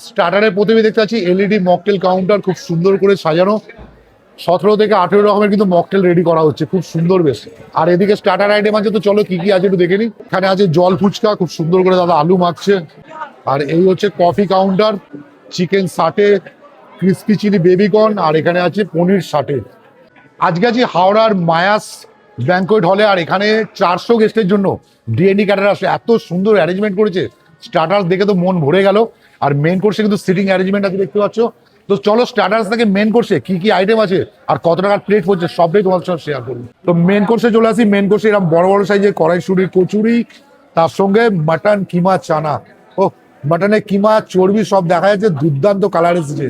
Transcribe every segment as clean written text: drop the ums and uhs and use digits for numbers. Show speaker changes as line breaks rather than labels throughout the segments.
স্টার্টারের প্রথমে দেখতে পাচ্ছি এলইডি মকটেল কাউন্টার, খুব সুন্দর করে সাজানো। 17 থেকে 18 রকমের কিন্তু মকটেল রেডি করা হচ্ছে, খুব সুন্দর বেশ। আর এদিকে স্টার্টার আইটেম আছে, তো চলো কি কি আছে একটু দেখে নিই। এখানে আছে জল ফুচকা, খুব সুন্দর করে দাদা আলু মাখছে। আর এই হচ্ছে coffee counter, chicken satay, crispy chilli baby corn, আর এখানে আছে পনির সাটে। আজকে আছি হাওড়ার মায়াস ব্যাঙ্কোয়েট হলে, আর এখানে 400 গেস্টের জন্য ডিএনডি ক্যাটার আসলে এত সুন্দর অ্যারেঞ্জমেন্ট করেছে। স্টার্টার্স দেখে তো মন ভরে গেল। আর মেন কোর্সে কিন্তু সিটিং অ্যারেঞ্জমেন্ট আছে, দেখতে পাচ্ছ। তো চলো স্টার্টার্স থেকে মেন কোর্সে কি কি আইটেম আছে আর কত টাকার প্লেট পড়ছে সবটাই তোমার সঙ্গে শেয়ার করবো। তো মেন কোর্সে চলে আসি। মেন কোর্সে এরকম বড় বড় সাইজের কড়াইশুঁড়ি কচুরি, তার সঙ্গে মাটন কিমা চানা। ও মাটনের কিমা চর্বি সব দেখা যাচ্ছে, দুর্দান্ত কালার এসেছে।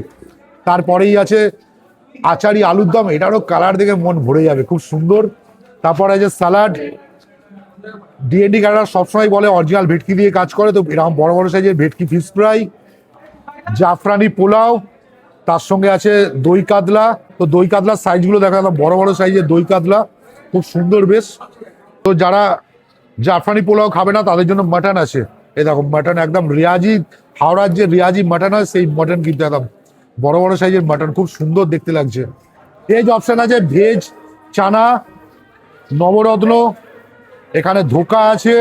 তারপরেই আছে আচারি আলুর দম, এটারও কালার দেখে মন ভরে যাবে, খুব সুন্দর। তারপরে আছে স্যালাড। ডিএনডি ক্যাটার সবসময় বলে অরিজিনাল ভেটকি দিয়ে কাজ করে, তো এরকম বড় বড় সাইজের ভেটকি ফিশ ফ্রাই, জাফরানি পোলাও, তার সঙ্গে আছে দই কাতলা। তো দই কাতলার সাইজগুলো দেখা গেল বড় বড় সাইজের দই কাতলা, খুব সুন্দর বেশ। তো যারা জাফরানি পোলাও খাবে না তাদের জন্য মাটন আছে। এই দেখো মাটন একদম রিয়াজি, হাওড়ার যে রিয়াজি মাটন হয় সেই মাটন কিন্তু একদম বড় বড় সাইজের মাটন, খুব সুন্দর দেখতে লাগছে। ভেজ অপশন আছে, ভেজ চানা, নবরত্ন, এখানে ধোকা আছে,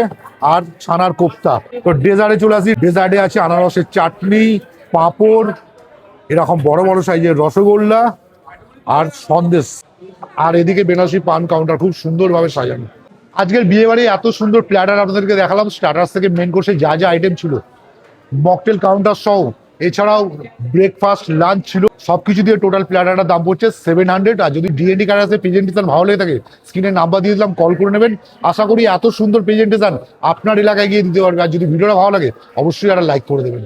আর ছানার কোপ্তা। তো ডেজার্টে চলে আসি। ডেজার্টে আছে আনারসের চাটনি, পাঁপড়, এরকম বড় বড় সাইজের রসগোল্লা আর সন্দেশ। আর এদিকে বেনারসি পান কাউন্টার, খুব সুন্দরভাবে সাজানো। আজকের বিয়ে বাড়ি এত সুন্দর প্ল্যাটার আপনাদেরকে দেখালাম। স্টার্টার্স থেকে মেন কোর্সে যা যা আইটেম ছিল, মকটেল কাউন্টার সহ, এছাড়াও ব্রেকফাস্ট লাঞ্চ ছিল, সবকিছু দিয়ে টোটাল প্ল্যাটারটার দাম পড়ছে 700। আর যদি ডিএনডি কার্ড আছে প্রেজেন্টেশন ভালো লেগে থাকে, স্ক্রিনের নাম্বার দিয়ে দিলাম, কল করে নেবেন। আশা করি এত সুন্দর প্রেজেন্টেশন আপনার এলাকায় গিয়ে দিতে পারবে। আর যদি ভিডিওটা ভালো লাগে অবশ্যই একটা লাইক করে দেবেন।